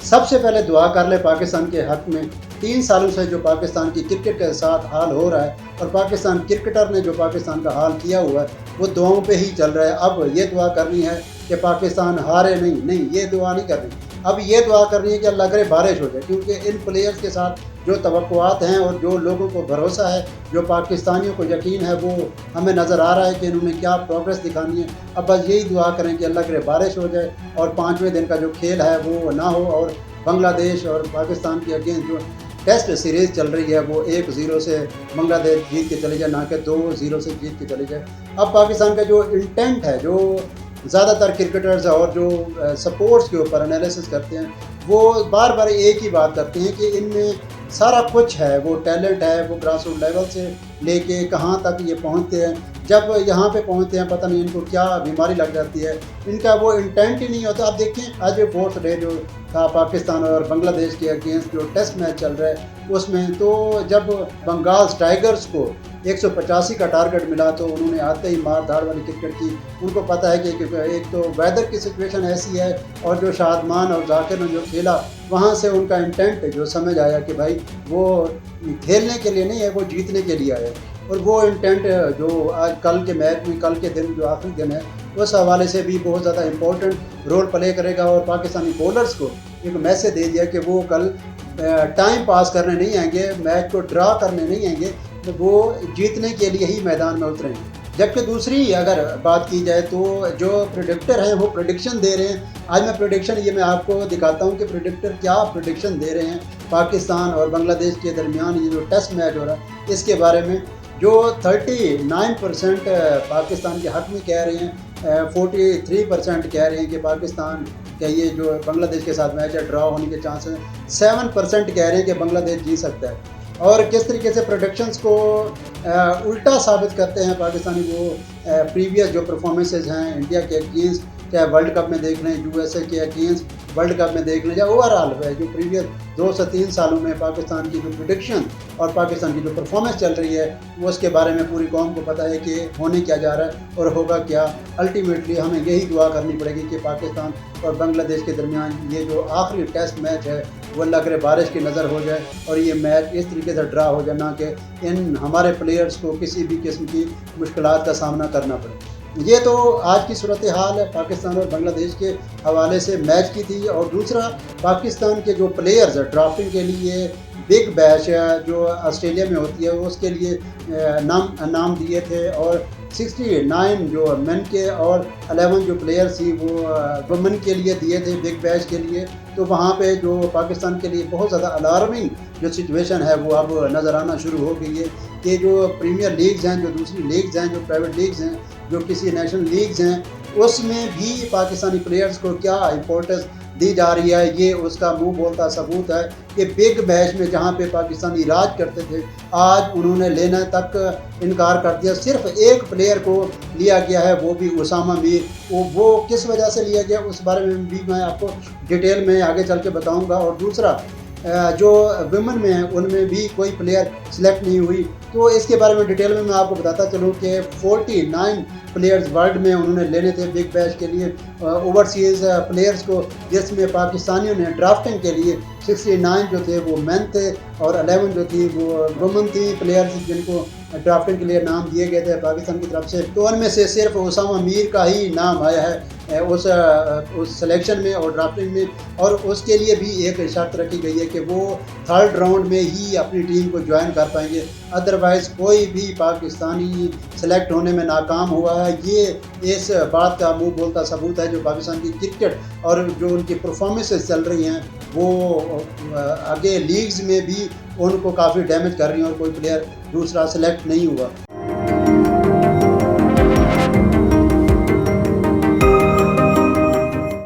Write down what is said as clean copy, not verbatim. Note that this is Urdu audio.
سب سے پہلے دعا کر لے پاکستان کے حق میں. 3 سالوں سے جو پاکستان کی کرکٹ کے ساتھ حال ہو رہا ہے اور پاکستان کرکٹر نے جو پاکستان کا حال کیا ہوا ہے وہ دعاؤں پہ ہی چل رہا ہے. اب یہ دعا کرنی ہے کہ پاکستان ہارے نہیں, یہ دعا نہیں کرنی. اب یہ دعا کرنی ہے کہ اللہ کرے بارش ہو جائے, کیونکہ ان پلیئرز کے ساتھ جو توقعات ہیں اور جو لوگوں کو بھروسہ ہے, جو پاکستانیوں کو یقین ہے, وہ ہمیں نظر آ رہا ہے کہ انہوں نے کیا پروگریس دکھانی ہے. اب بس یہی دعا کریں کہ اللہ کرے بارش ہو جائے اور 5ویں دن کا جو کھیل ہے وہ نہ ہو, اور بنگلہ دیش اور پاکستان کے اگینسٹ جو ٹیسٹ سیریز چل رہی ہے وہ 1-0 سے بنگلہ دیش جیت کے چلے جائے, نہ کہ 2-0 سے جیت کے چلے جائے. اب پاکستان کا جو انٹینٹ ہے, جو زیادہ تر کرکٹرز اور جو سپورٹس کے اوپر انالیسس کرتے ہیں, وہ بار بار ایک ہی بات کرتے ہیں کہ ان میں سارا کچھ ہے, وہ ٹیلنٹ ہے, وہ گراس روٹ لیول سے لے کے کہاں تک یہ پہنچتے ہیں. جب یہاں پہ پہنچتے ہیں پتہ نہیں ان کو کیا بیماری لگ جاتی ہے, ان کا وہ انٹینٹ ہی نہیں ہوتا. اب دیکھیں آج 4تھ ڈے جو تھا پاکستان اور بنگلہ دیش کے اگینسٹ جو ٹیسٹ میچ چل رہا ہے اس میں, تو جب بنگال ٹائیگرز کو 185 کا ٹارگٹ ملا تو انہوں نے آتے ہی مار دھاڑ والی کرکٹ کی. ان کو پتہ ہے کہ ایک تو ویدر کی سچویشن ایسی ہے, اور جو شادمان اور ذاکر نے جو کھیلا وہاں سے ان کا انٹینٹ جو سمجھ آیا کہ بھائی وہ کھیلنے کے لیے نہیں ہے, وہ جیتنے کے لیے آیا. اور وہ انٹینٹ جو آج کل کے میچ میں, کل کے دن جو آخری دن ہے, اس حوالے سے بھی بہت زیادہ امپورٹنٹ رول پلے کرے گا. اور پاکستانی بولرز کو ایک میسج دے دیا کہ وہ کل ٹائم پاس کرنے نہیں آئیں گے, میچ کو ڈرا کرنے نہیں آئیں گے, تو وہ جیتنے کے لیے ہی میدان میں اتریں گے. جبکہ دوسری اگر بات کی جائے تو جو پریڈکٹر ہیں وہ پریڈکشن دے رہے ہیں. آج میں پریڈکشن یہ میں آپ کو دکھاتا ہوں کہ پریڈکٹر کیا پریڈکشن دے رہے ہیں پاکستان اور بنگلہ دیش کے درمیان یہ جو ٹیسٹ میچ ہو رہا ہے اس کے بارے میں. جو 39% پاکستان کے حق میں کہہ رہے ہیں, 43% کہہ رہے ہیں کہ پاکستان کا یہ جو بنگلہ دیش کے ساتھ میچ ہے ڈرا ہونے کے چانس ہیں, 7% کہہ رہے ہیں کہ بنگلہ دیش جیت سکتا ہے. اور کس طریقے سے پروڈکشنز کو الٹا ثابت کرتے ہیں پاکستانی جو پریویس جو پرفارمنسز ہیں انڈیا کے اگینسٹ, چاہے ورلڈ کپ میں دیکھ لیں, یو ایس اے کے اگینسٹ ورلڈ کپ میں دیکھ لیں, یا اوور آل ہے جو پریویس 2 سے 3 سالوں میں پاکستان کی جو پریڈکشن اور پاکستان کی جو پرفارمنس چل رہی ہے وہ اس کے بارے میں پوری قوم کو پتہ ہے کہ ہونے کیا جا رہا ہے اور ہوگا کیا. الٹیمیٹلی ہمیں یہی دعا کرنی پڑے گی کہ پاکستان اور بنگلہ دیش کے درمیان یہ جو آخری ٹیسٹ میچ ہے وہ اللہ کرے بارش کی نظر ہو جائے اور یہ میچ اس طریقے سے ڈرا ہو جائے, نہ کہ ان ہمارے پلیئرز کو کسی بھی قسم کی مشکلات کا سامنا کرنا پڑے. یہ تو آج کی صورتحال ہے پاکستان اور بنگلہ دیش کے حوالے سے میچ کی تھی. اور دوسرا پاکستان کے جو پلیئرز ڈرافٹنگ کے لیے بگ بیش جو آسٹریلیا میں ہوتی ہے اس کے لیے نام دیے تھے, اور 69 جو مین کے اور 11 جو پلیئرز تھی وہ وومن کے لیے دیے تھے بگ بیش کے لیے. تو وہاں پہ جو پاکستان کے لیے بہت زیادہ الارمنگ جو سچویشن ہے وہ اب نظر آنا شروع ہو گئی ہے کہ جو پریمیئر لیگز ہیں, جو دوسری لیگز ہیں, جو پرائیویٹ لیگز ہیں, جو کسی نیشنل لیگز ہیں, اس میں بھی پاکستانی پلیئرز کو کیا امپورٹنس دی جا رہی ہے. یہ اس کا منہ بولتا ثبوت ہے کہ بگ بیش میں جہاں پہ پاکستانی راج کرتے تھے آج انہوں نے لینا تک انکار کر دیا. صرف ایک پلیئر کو لیا گیا ہے, وہ بھی اسامہ میر. وہ کس وجہ سے لیا گیا اس بارے میں بھی میں آپ کو ڈیٹیل میں آگے چل کے بتاؤں گا. اور دوسرا جو ویمن میں ہیں ان میں بھی کوئی پلیئر سلیکٹ نہیں ہوئی, تو اس کے بارے میں ڈیٹیل میں آپ کو بتاتا چلوں کہ 49 پلیئرز ورلڈ میں انہوں نے لینے تھے بگ بیش کے لیے اوورسیز پلیئرز کو, جس میں پاکستانیوں نے ڈرافٹنگ کے لیے 69 جو تھے وہ مین تھے اور 11 جو تھی وہ وومن تھی پلیئرز جن کو ڈرافٹنگ کے لیے نام دیے گئے تھے پاکستان کی طرف سے. تو ان میں سے صرف اسامہ میر کا ہی نام آیا ہے اس سلیکشن میں اور ڈرافٹنگ میں, اور اس کے لیے بھی ایک شرط رکھی گئی ہے کہ وہ 3rd راؤنڈ میں ہی اپنی ٹیم کو جوائن کر پائیں گے, ادروائز کوئی بھی پاکستانی سلیکٹ ہونے میں ناکام ہوا ہے. یہ اس بات کا منہ بولتا ثبوت ہے جو پاکستان کی کرکٹ اور جو ان کی پرفارمنسز چل رہی ہیں وہ آگے لیگز میں بھی ان کو کافی ڈیمیج کر رہی ہیں اور کوئی پلیئر دوسرا سلیکٹ نہیں ہوا.